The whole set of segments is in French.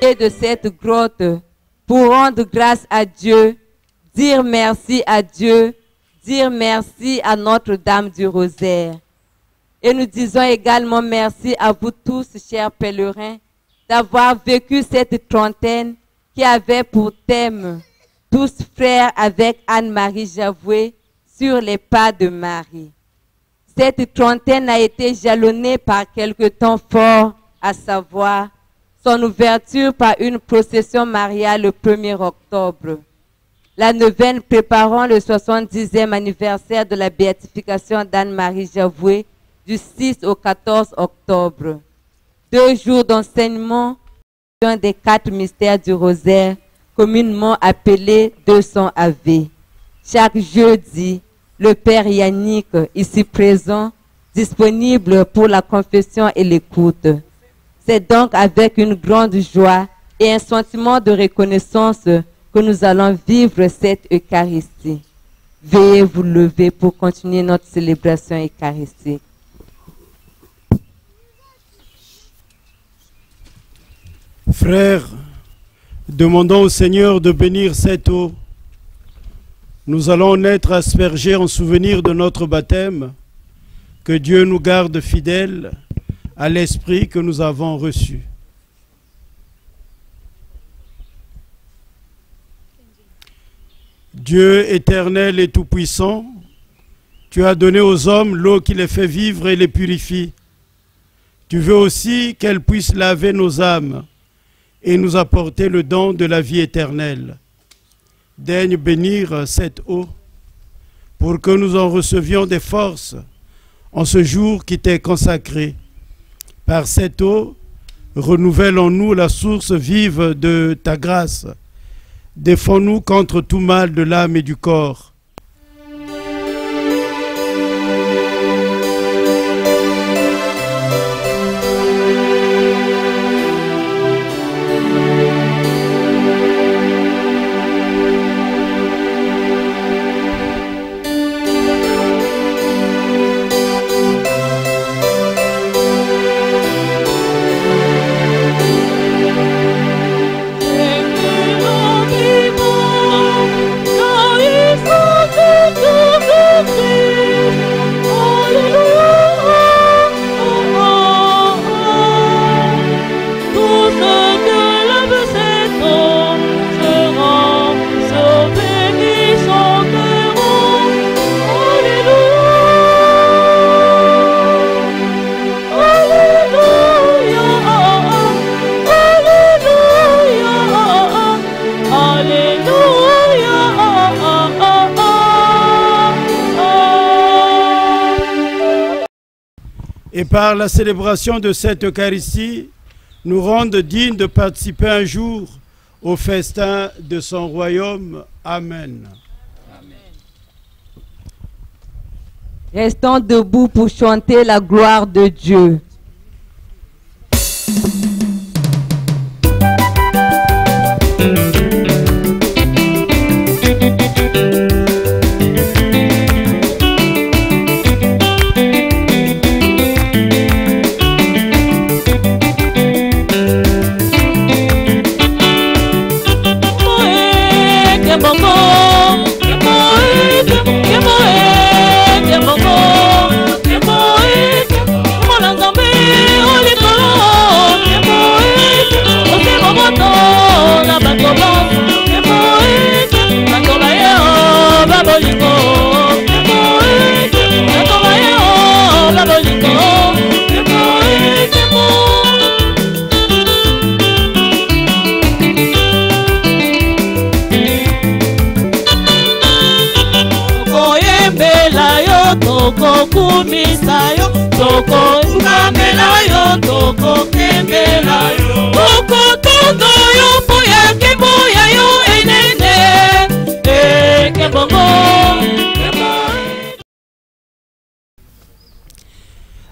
Et de cette grotte pour rendre grâce à Dieu, dire merci à Dieu, dire merci à Notre-Dame du Rosaire. Et nous disons également merci à vous tous, chers pèlerins, d'avoir vécu cette trentaine qui avait pour thème « Tous frères avec Anne-Marie Javoué sur les pas de Marie ». Cette trentaine a été jalonnée par quelques temps forts, à savoir son ouverture par une procession mariale le 1er octobre, la neuvaine préparant le 70e anniversaire de la béatification d'Anne-Marie Javoué du 6 au 14 octobre, 2 jours d'enseignement d'un des 4 mystères du rosaire, communément appelé 200 Ave. Chaque jeudi, le Père Yannick, ici présent, disponible pour la confession et l'écoute. C'est donc avec une grande joie et un sentiment de reconnaissance que nous allons vivre cette Eucharistie. Veuillez vous lever pour continuer notre célébration eucharistique. Frères, demandons au Seigneur de bénir cette eau. Nous allons en être aspergés en souvenir de notre baptême. Que Dieu nous garde fidèles à l'esprit que nous avons reçu. Dieu éternel et tout-puissant, tu as donné aux hommes l'eau qui les fait vivre et les purifie. Tu veux aussi qu'elle puisse laver nos âmes et nous apporter le don de la vie éternelle. Daigne bénir cette eau pour que nous en recevions des forces en ce jour qui t'est consacré. Par cette eau, renouvelle en nous la source vive de ta grâce. Défends-nous contre tout mal de l'âme et du corps. Et par la célébration de cette Eucharistie, nous rendent dignes de participer un jour au festin de son royaume. Amen. Restons debout pour chanter la gloire de Dieu.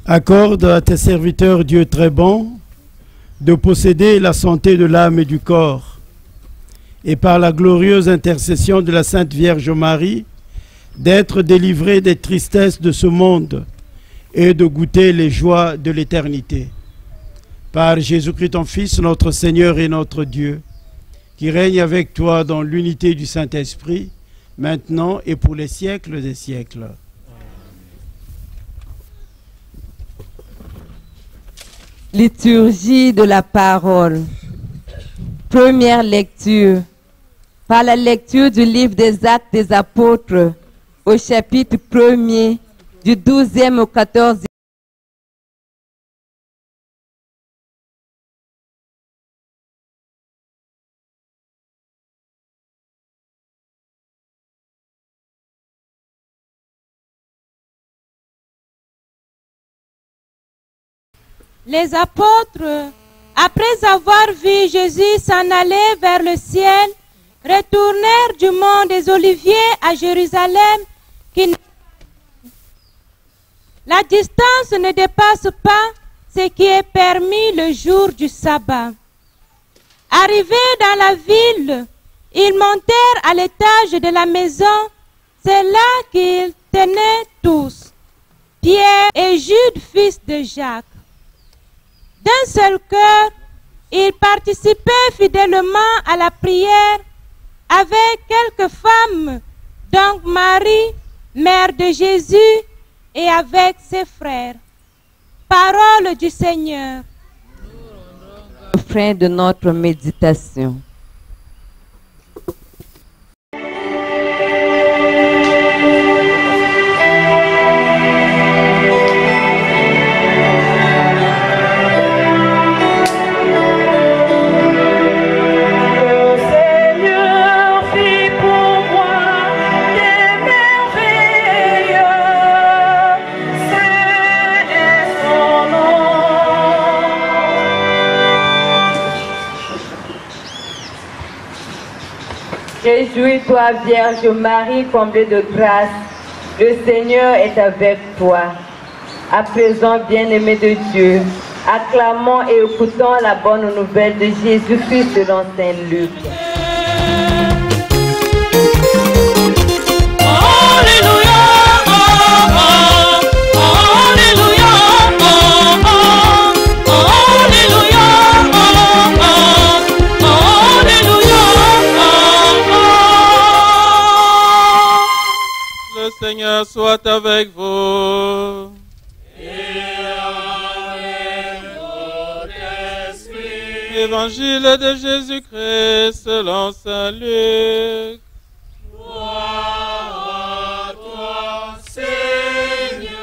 Accorde à tes serviteurs, Dieu très bon, de posséder la santé de l'âme et du corps, et par la glorieuse intercession de la Sainte Vierge Marie, d'être délivrés des tristesses de ce monde et de goûter les joies de l'éternité. par Jésus-Christ ton Fils, notre Seigneur et notre Dieu, qui règne avec toi dans l'unité du Saint-Esprit, maintenant et pour les siècles des siècles. Liturgie de la parole. Première lecture. Par la lecture du livre des Actes des Apôtres, au chapitre 1er, du 12e au 14e. Les apôtres, après avoir vu Jésus s'en aller vers le ciel, retournèrent du mont des Oliviers à Jérusalem. La distance ne dépasse pas ce qui est permis le jour du sabbat. Arrivés dans la ville, ils montèrent à l'étage de la maison. C'est là qu'ils tenaient tous, Pierre et Jude, fils de Jacques. D'un seul cœur, ils participaient fidèlement à la prière avec quelques femmes, donc Marie, mère de Jésus, et avec ses frères. Parole du Seigneur. Fin de notre méditation. Réjouis-toi, Vierge Marie, comblée de grâce, le Seigneur est avec toi. À présent, bien-aimés de Dieu, acclamons et écoutons la bonne nouvelle de Jésus-Christ selon Saint Luc. Le Seigneur soit avec vous. Et avec votre esprit. Évangile de Jésus-Christ selon Saint Luc. Gloire à toi, Seigneur.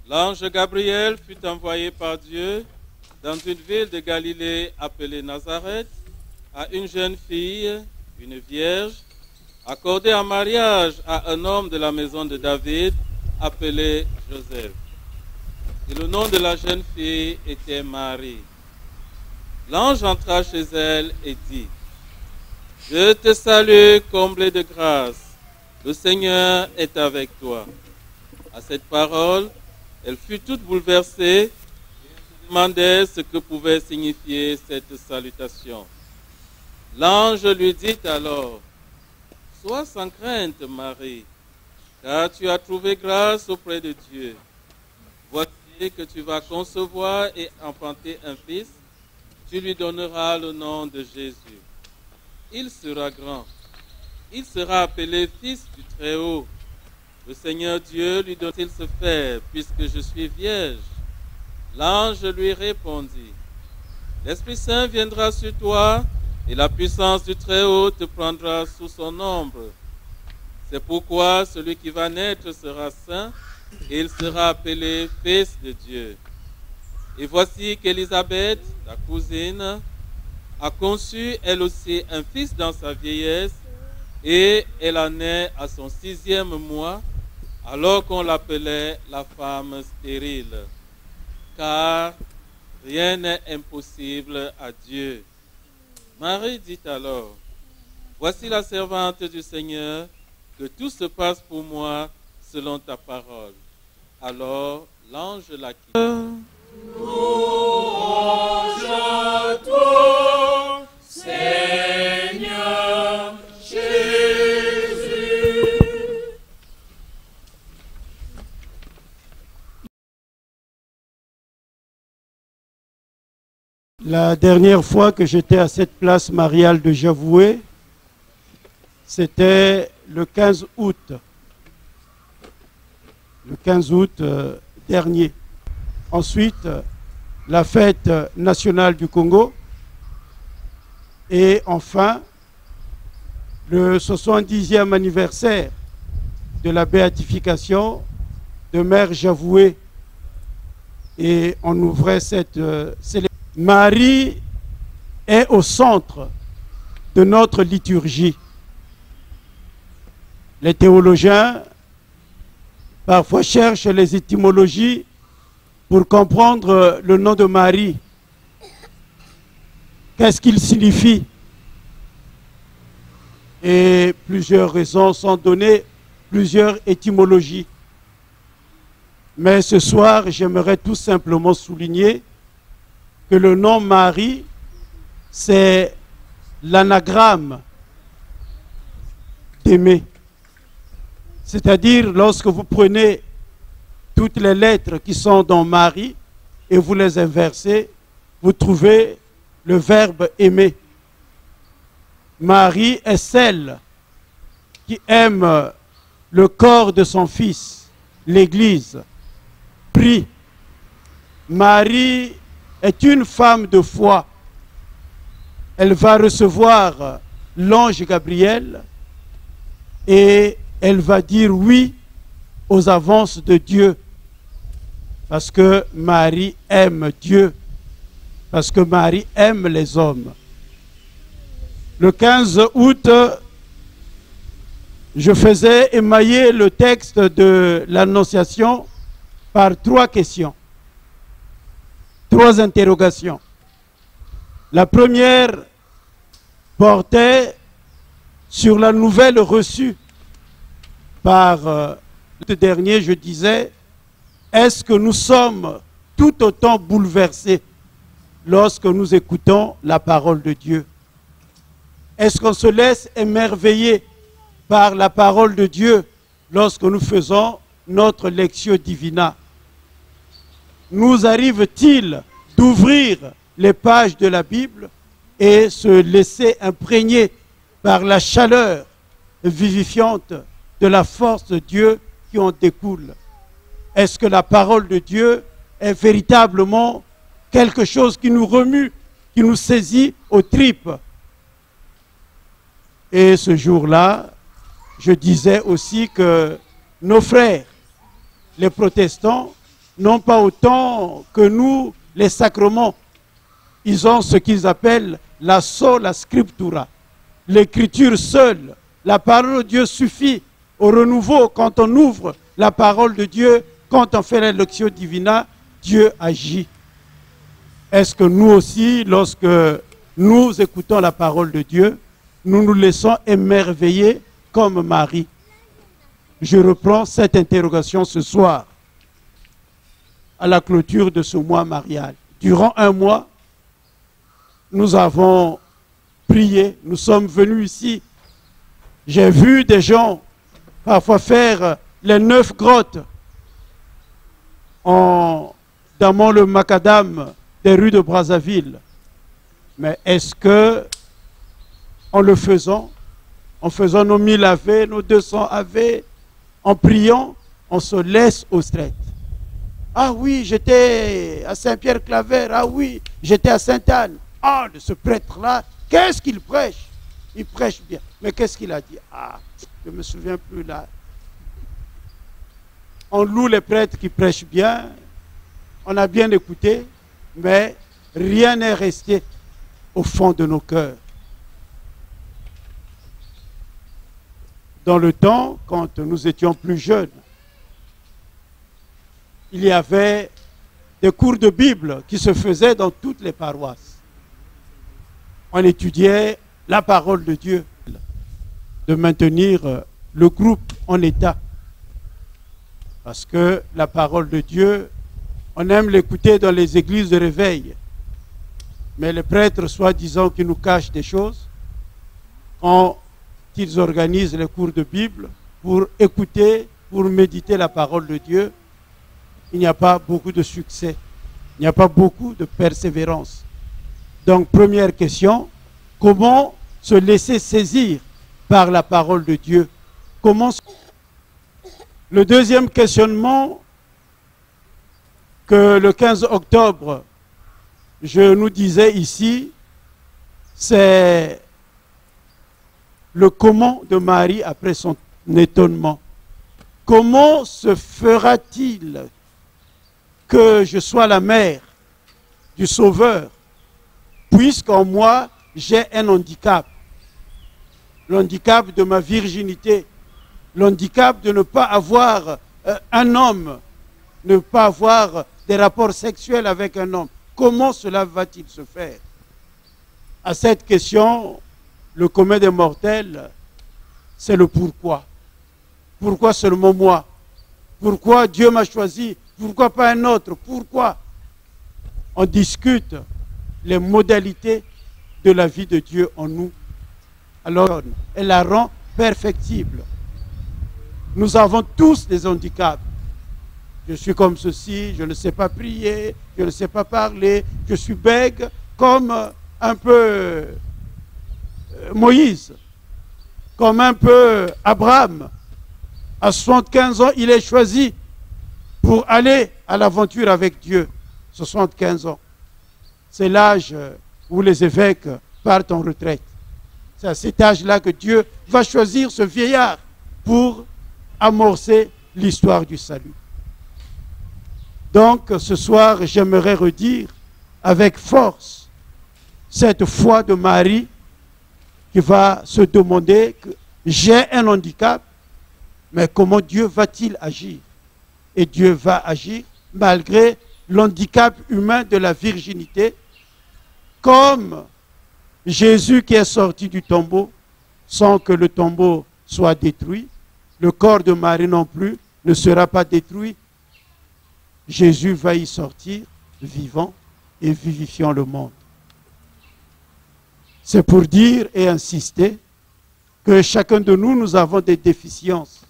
L'ange Gabriel fut envoyé par Dieu dans une ville de Galilée appelée Nazareth à une jeune fille, une vierge, accordée en mariage à un homme de la maison de David appelé Joseph. Et le nom de la jeune fille était Marie. L'ange entra chez elle et dit: Je te salue, comblée de grâce, le Seigneur est avec toi. À cette parole, elle fut toute bouleversée et se demandait ce que pouvait signifier cette salutation. L'ange lui dit alors: Sois sans crainte, Marie, car tu as trouvé grâce auprès de Dieu. Voici que tu vas concevoir et enfanter un fils. Tu lui donneras le nom de Jésus. Il sera grand. Il sera appelé Fils du Très-Haut. Le Seigneur Dieu lui donne-t-il ce faire, puisque je suis vierge? L'ange lui répondit: L'Esprit Saint viendra sur toi, et la puissance du Très-Haut te prendra sous son ombre. C'est pourquoi celui qui va naître sera saint, et il sera appelé Fils de Dieu. Et voici qu'Élisabeth, ta cousine, a conçu elle aussi un fils dans sa vieillesse, et elle en est à son 6e mois, alors qu'on l'appelait la femme stérile. Car rien n'est impossible à Dieu. Marie dit alors: Voici la servante du Seigneur, que tout se passe pour moi selon ta parole. Alors l'ange la quitta. Louange à toi, Seigneur. La dernière fois que j'étais à cette place mariale de Javoué, c'était le 15 août. Le 15 août dernier. Ensuite, la fête nationale du Congo. Et enfin, le 70e anniversaire de la béatification de Mère Javoué. Et on ouvrait cette célébration. Marie est au centre de notre liturgie. Les théologiens parfois cherchent les étymologies pour comprendre le nom de Marie. Qu'est-ce qu'il signifie? Et plusieurs raisons sont données, plusieurs étymologies. Mais ce soir, j'aimerais tout simplement souligner que le nom Marie, c'est l'anagramme d'aimer. C'est-à-dire, lorsque vous prenez toutes les lettres qui sont dans Marie et vous les inversez, vous trouvez le verbe aimer. Marie est celle qui aime le corps de son Fils, l'Église. Prie. Marie est une femme de foi. Elle va recevoir l'ange Gabriel et elle va dire oui aux avances de Dieu. Parce que Marie aime Dieu. Parce que Marie aime les hommes. Le 15 août, je faisais émailler le texte de l'Annonciation par 3 questions. 3 interrogations. La première portait sur la nouvelle reçue par le dernier. Je disais, est-ce que nous sommes tout autant bouleversés lorsque nous écoutons la parole de Dieu? Est-ce qu'on se laisse émerveiller par la parole de Dieu lorsque nous faisons notre lectio divina? Nous arrive-t-il d'ouvrir les pages de la Bible et se laisser imprégner par la chaleur vivifiante de la force de Dieu qui en découle? Est-ce que la parole de Dieu est véritablement quelque chose qui nous remue, qui nous saisit aux tripes? Et ce jour-là, je disais aussi que nos frères, les protestants, n'ont pas autant que nous les sacrements. Ils ont ce qu'ils appellent la sola scriptura, l'écriture seule. La parole de Dieu suffit au renouveau. Quand on ouvre la parole de Dieu, quand on fait la lectio divina, Dieu agit. Est-ce que nous aussi, lorsque nous écoutons la parole de Dieu, nous nous laissons émerveiller comme Marie? Je reprends cette interrogation ce soir, à la clôture de ce mois marial. Durant un mois, nous avons prié, nous sommes venus ici. J'ai vu des gens parfois faire les 9 grottes dans le macadam des rues de Brazzaville. Mais est-ce que, en le faisant, en faisant nos 1000 Ave, nos 200 Ave, en priant, on se laisse au straight? Ah oui, j'étais à Saint-Pierre-Claver. Ah oui, j'étais à Sainte-Anne. Ah, de ce prêtre-là, qu'est-ce qu'il prêche? Il prêche bien. Mais qu'est-ce qu'il a dit? Ah, je ne me souviens plus là. On loue les prêtres qui prêchent bien. On a bien écouté, mais rien n'est resté au fond de nos cœurs. Dans le temps, quand nous étions plus jeunes, il y avait des cours de Bible qui se faisaient dans toutes les paroisses. On étudiait la parole de Dieu, de maintenir le groupe en état. Parce que la parole de Dieu, on aime l'écouter dans les églises de réveil. Mais les prêtres, soi-disant, qui nous cachent des choses, quand ils organisent les cours de Bible pour écouter, pour méditer la parole de Dieu, il n'y a pas beaucoup de succès. Il n'y a pas beaucoup de persévérance. Donc, première question, comment se laisser saisir par la parole de Dieu? Comment... Le deuxième questionnement, que le 15 octobre, je nous disais ici, c'est le comment de Marie après son étonnement. Comment se fera-t-il que je sois la mère du Sauveur, puisqu'en moi, j'ai un handicap? L'handicap de ma virginité, l'handicap de ne pas avoir un homme, ne pas avoir des rapports sexuels avec un homme. Comment cela va-t-il se faire? À cette question, le commun des mortels, c'est le pourquoi. Pourquoi seulement moi? Pourquoi Dieu m'a choisi? Pourquoi pas un autre? Pourquoi? On discute les modalités de la vie de Dieu en nous. Alors, elle la rend perfectible. Nous avons tous des handicaps. Je suis comme ceci, je ne sais pas prier, je ne sais pas parler, je suis bègue comme un peu Moïse, comme un peu Abraham. À 75 ans, il est choisi pour aller à l'aventure avec Dieu. 75 ans. C'est l'âge où les évêques partent en retraite. C'est à cet âge-là que Dieu va choisir ce vieillard pour amorcer l'histoire du salut. Donc, ce soir, j'aimerais redire avec force cette foi de Marie qui va se demander que j'ai un handicap, mais comment Dieu va-t-il agir? Et Dieu va agir malgré l'handicap humain de la virginité, comme Jésus qui est sorti du tombeau sans que le tombeau soit détruit. Le corps de Marie non plus ne sera pas détruit. Jésus va y sortir vivant et vivifiant le monde. C'est pour dire et insister que chacun de nous, nous avons des déficiences.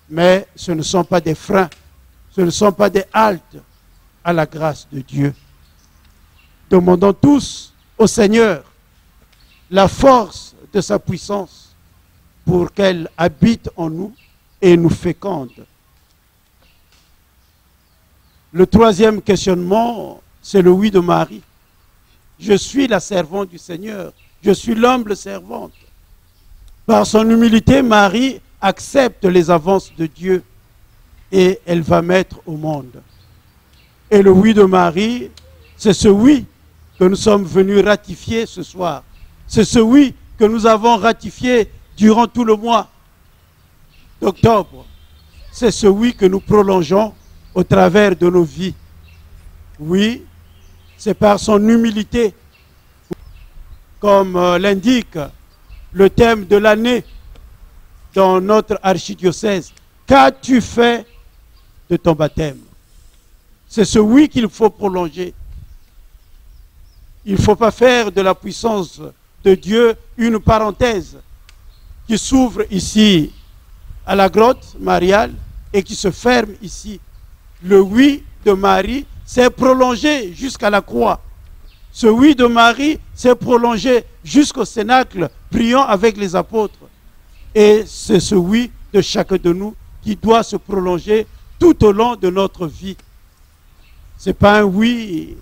Mais ce ne sont pas des freins, ce ne sont pas des haltes à la grâce de Dieu. Demandons tous au Seigneur la force de sa puissance pour qu'elle habite en nous et nous féconde. Le troisième questionnement, c'est le oui de Marie. Je suis la servante du Seigneur, je suis l'humble servante. Par son humilité, Marie accepte les avances de Dieu et elle va mettre au monde. Et le oui de Marie, c'est ce oui que nous sommes venus ratifier ce soir. C'est ce oui que nous avons ratifié durant tout le mois d'octobre. C'est ce oui que nous prolongeons au travers de nos vies. Oui, c'est par son humilité, comme l'indique le thème de l'année dans notre archidiocèse. Qu'as-tu fait de ton baptême? C'est ce oui qu'il faut prolonger. Il ne faut pas faire de la puissance de Dieu une parenthèse qui s'ouvre ici à la grotte mariale et qui se ferme ici. Le oui de Marie s'est prolongé jusqu'à la croix. Ce oui de Marie s'est prolongé jusqu'au cénacle, priant avec les apôtres. Et c'est ce oui de chacun de nous qui doit se prolonger tout au long de notre vie. Ce n'est pas un oui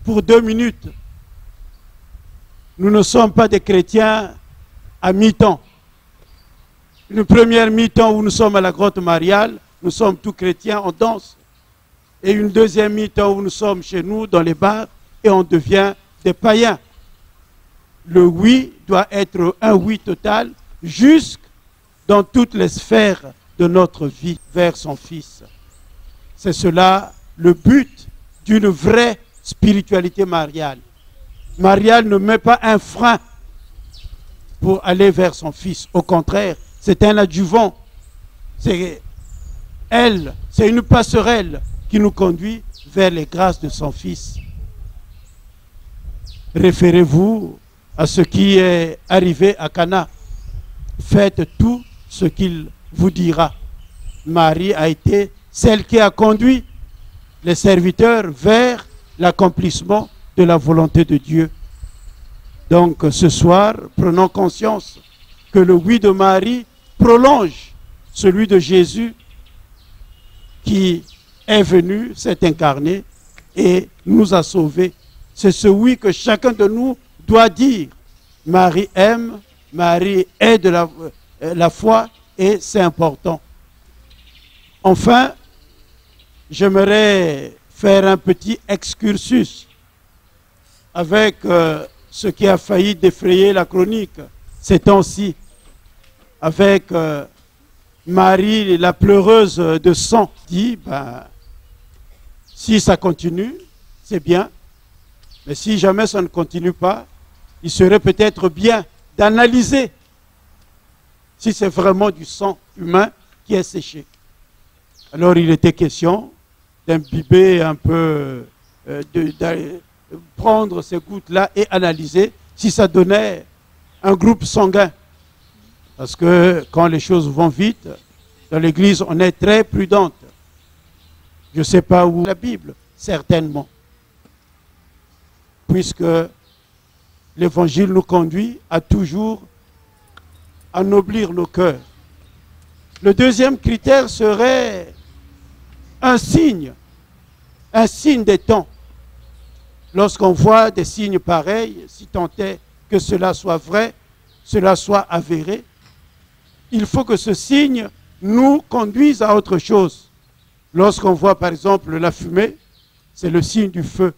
pour 2 minutes. Nous ne sommes pas des chrétiens à mi-temps. Une première mi-temps où nous sommes à la grotte mariale, nous sommes tous chrétiens, on danse. Et une deuxième mi-temps où nous sommes chez nous, dans les bars, et on devient des païens. Le oui doit être un oui total, jusque dans toutes les sphères de notre vie, vers son Fils. C'est cela le but d'une vraie spiritualité mariale. Mariale ne met pas un frein pour aller vers son Fils. Au contraire, c'est un adjuvant. C'est elle, c'est une passerelle qui nous conduit vers les grâces de son Fils. Référez-vous à ce qui est arrivé à Cana. Faites tout ce qu'il vous dira. Marie a été celle qui a conduit les serviteurs vers l'accomplissement de de la volonté de Dieu. Donc ce soir, prenons conscience que le oui de Marie prolonge celui de Jésus qui est venu, s'est incarné et nous a sauvés. C'est ce oui que chacun de nous doit dire. Marie aime, Marie est de la foi et c'est important. Enfin, j'aimerais faire un petit excursus avec ce qui a failli défrayer la chronique ces temps-ci, avec Marie, la pleureuse de sang, dit, si ça continue, c'est bien, mais si jamais ça ne continue pas, il serait peut-être bien d'analyser si c'est vraiment du sang humain qui est séché. Alors il était question d'imbiber un peu, de prendre ces gouttes-là et analyser si ça donnait un groupe sanguin. Parce que quand les choses vont vite, dans l'Église, on est très prudente. Je ne sais pas où la Bible, certainement. Puisque l'Évangile nous conduit à toujours ennoblir nos cœurs. Le deuxième critère serait un signe des temps. Lorsqu'on voit des signes pareils, si tant est que cela soit vrai, cela soit avéré, il faut que ce signe nous conduise à autre chose. Lorsqu'on voit par exemple la fumée, c'est le signe du feu.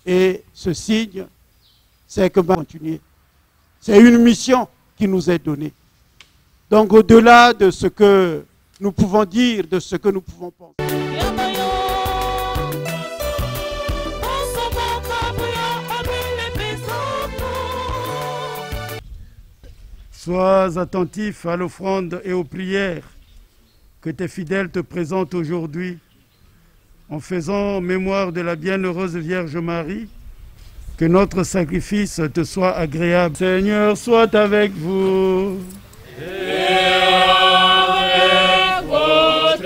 Et ce signe, c'est que va continuer. C'est une mission qui nous est donnée. Donc au-delà de ce que nous pouvons dire, de ce que nous pouvons penser. Sois attentif à l'offrande et aux prières que tes fidèles te présentent aujourd'hui, en faisant mémoire de la bienheureuse Vierge Marie, que notre sacrifice te soit agréable. Seigneur, soit avec vous. Et avec votre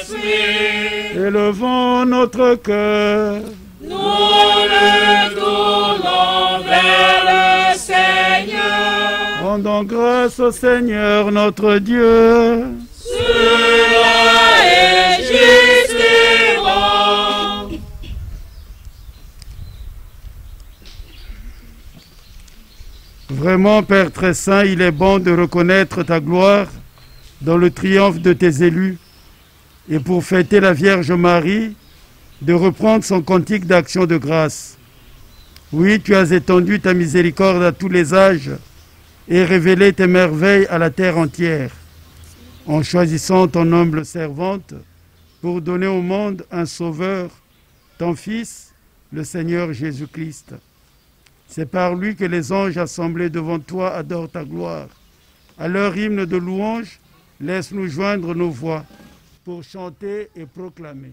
esprit. Élevons notre cœur. Nous le tournons vers le Seigneur. Rendons grâce au Seigneur notre Dieu. Cela est juste et bon. Vraiment, Père très saint, il est bon de reconnaître ta gloire dans le triomphe de tes élus et pour fêter la Vierge Marie, de reprendre son cantique d'action de grâce. Oui, tu as étendu ta miséricorde à tous les âges et révélé tes merveilles à la terre entière, en choisissant ton humble servante pour donner au monde un sauveur, ton Fils, le Seigneur Jésus-Christ. C'est par lui que les anges assemblés devant toi adorent ta gloire. À leur hymne de louange, laisse-nous joindre nos voix pour chanter et proclamer.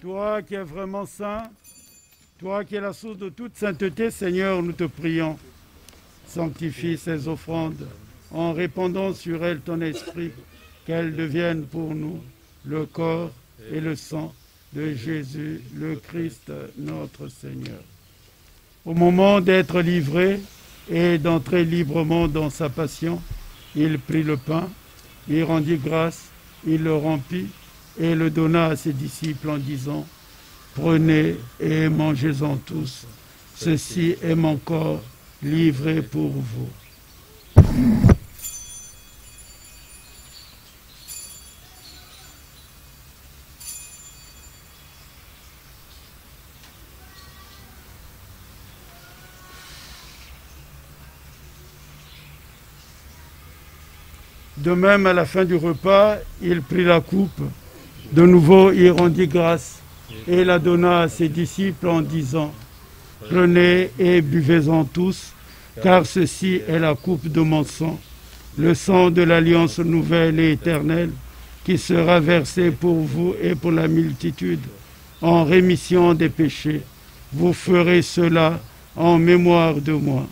Toi qui es vraiment saint, toi qui es la source de toute sainteté, Seigneur, nous te prions. Sanctifie ces offrandes en répandant sur elles ton esprit, qu'elles deviennent pour nous le corps et le sang de Jésus, le Christ, notre Seigneur. Au moment d'être livré et d'entrer librement dans sa passion, il prit le pain, il rendit grâce, il le rompit et le donna à ses disciples en disant: prenez et mangez-en tous, ceci est mon corps livré pour vous. De même, à la fin du repas, il prit la coupe. De nouveau, il rendit grâce et la donna à ses disciples en disant: prenez et buvez-en tous, car ceci est la coupe de mon sang, le sang de l'alliance nouvelle et éternelle, qui sera versé pour vous et pour la multitude, en rémission des péchés. Vous ferez cela en mémoire de moi.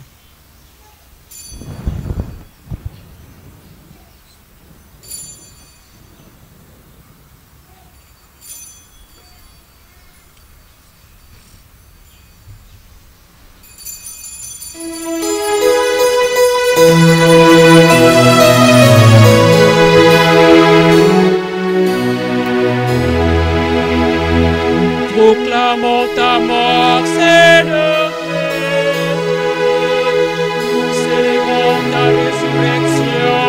Proclamons ta mort, Seigneur, célébrons ta résurrection,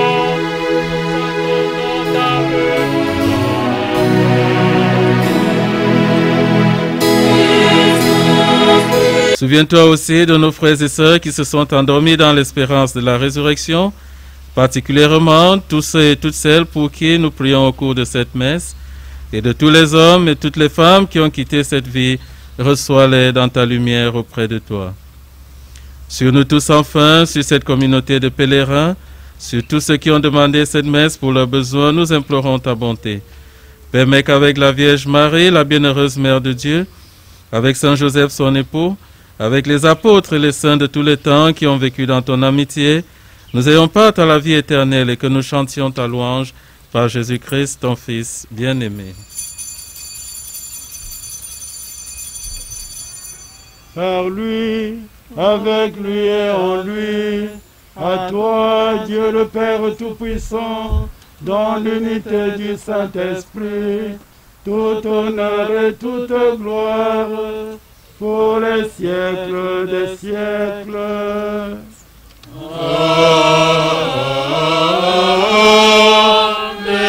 attendons ta venue. Souviens-toi aussi de nos frères et sœurs qui se sont endormis dans l'espérance de la résurrection, particulièrement tous ceux et toutes celles pour qui nous prions au cours de cette messe, et de tous les hommes et toutes les femmes qui ont quitté cette vie, reçois-les dans ta lumière auprès de toi. Sur nous tous enfin, sur cette communauté de pèlerins, sur tous ceux qui ont demandé cette messe pour leurs besoins, nous implorons ta bonté. Permets qu'avec la Vierge Marie, la bienheureuse Mère de Dieu, avec Saint Joseph son époux, avec les apôtres et les saints de tous les temps qui ont vécu dans ton amitié, nous ayons part à la vie éternelle et que nous chantions ta louange par Jésus-Christ, ton Fils bien-aimé. Par lui, avec lui et en lui, à toi, Dieu le Père Tout-Puissant, dans l'unité du Saint-Esprit, tout honneur et toute gloire, pour les siècles des siècles. Amen.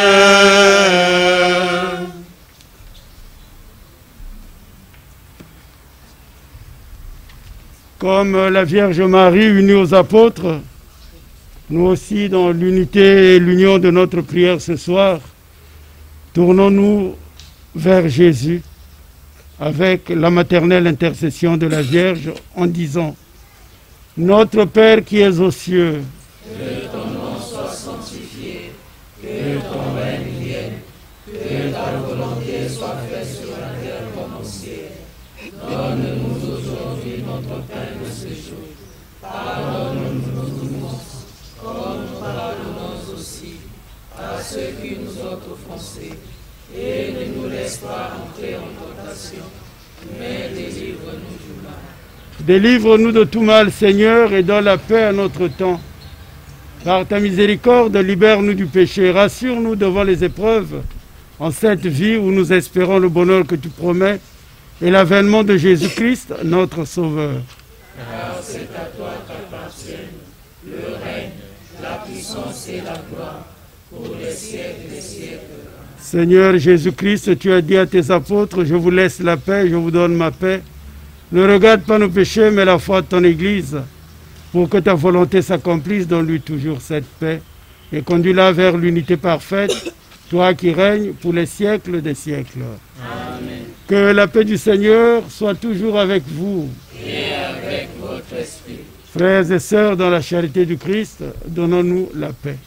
Comme la Vierge Marie unie aux apôtres, nous aussi dans l'unité et l'union de notre prière ce soir, tournons-nous vers Jésus avec la maternelle intercession de la Vierge en disant: Notre Père qui es aux cieux, que ton nom soit sanctifié, que ton règne vienne, que ta volonté soit faite sur la terre comme au ciel. Donne-nous aujourd'hui notre pain de ce jour. Pardonne-nous nos offenses, comme nous pardonnons aussi à ceux qui nous ont offensés. Et ne nous laisse pas entrer en tentation, mais délivre-nous du mal. Délivre-nous de tout mal, Seigneur, et donne la paix à notre temps. Par ta miséricorde, libère-nous du péché, rassure-nous devant les épreuves, en cette vie où nous espérons le bonheur que tu promets et l'avènement de Jésus-Christ, notre Sauveur. Car c'est à toi qu'appartiennent le règne, la puissance et la gloire, pour les siècles des siècles. Seigneur Jésus-Christ, tu as dit à tes apôtres: je vous laisse la paix, je vous donne ma paix. Ne regarde pas nos péchés, mais la foi de ton Église. Pour que ta volonté s'accomplisse, donne-lui toujours cette paix et conduis-la vers l'unité parfaite, toi qui règnes pour les siècles des siècles. Amen. Que la paix du Seigneur soit toujours avec vous. Et avec votre esprit. Frères et sœurs, dans la charité du Christ, donnons-nous la paix.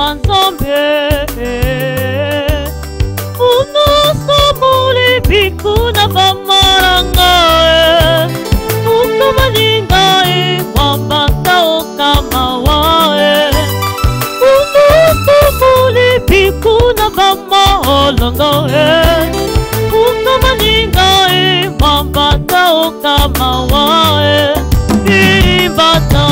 wa nzambe unosomoli bikuna bamaranga ukamalingae wambata okamawae unosomoli bikuna bamaolangae ukamalingae wambata okamawae ibata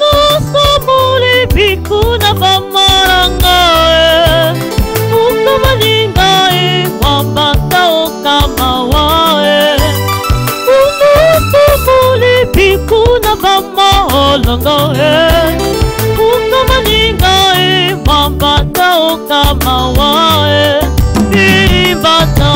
unosomoli bikuna bamaranga ukamalingae wambata okamawae unosomoli bikuna bamaolangae ukamalingae wambata okamawae ibata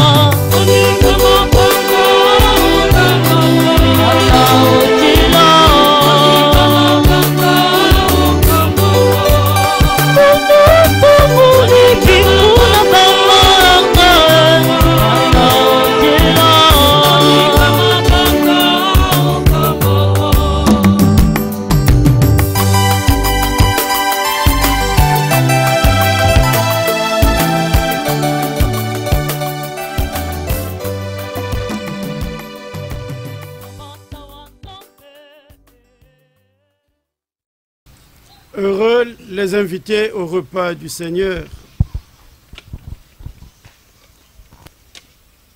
Heureux les invités au repas du Seigneur.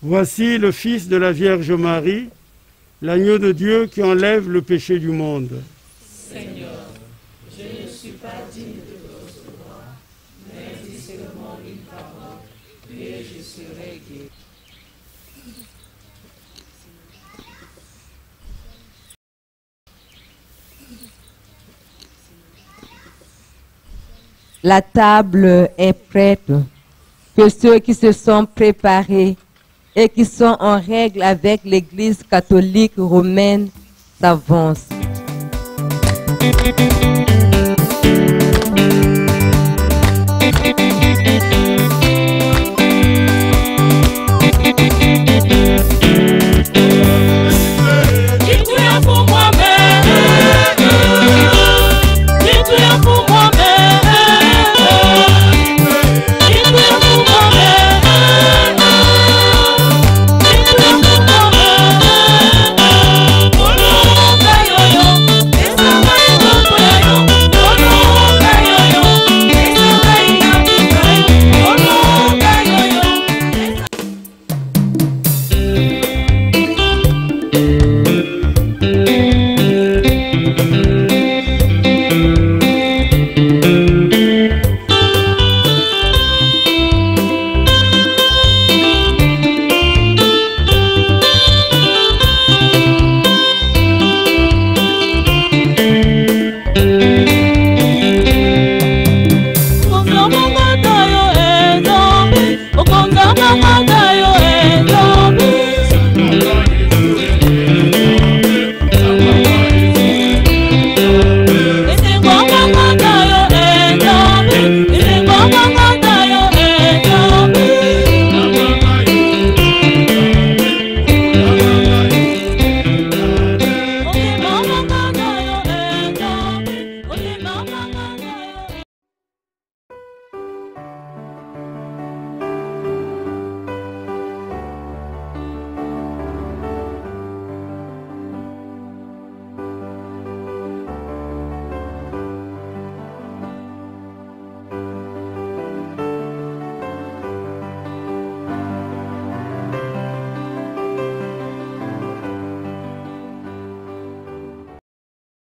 Voici le Fils de la Vierge Marie, l'agneau de Dieu qui enlève le péché du monde. Seigneur, je ne suis pas digne de te recevoir, mais dis seulement une parole, et je serai guéri. La table est prête, que ceux qui se sont préparés et qui sont en règle avec l'Église catholique romaine s'avancent.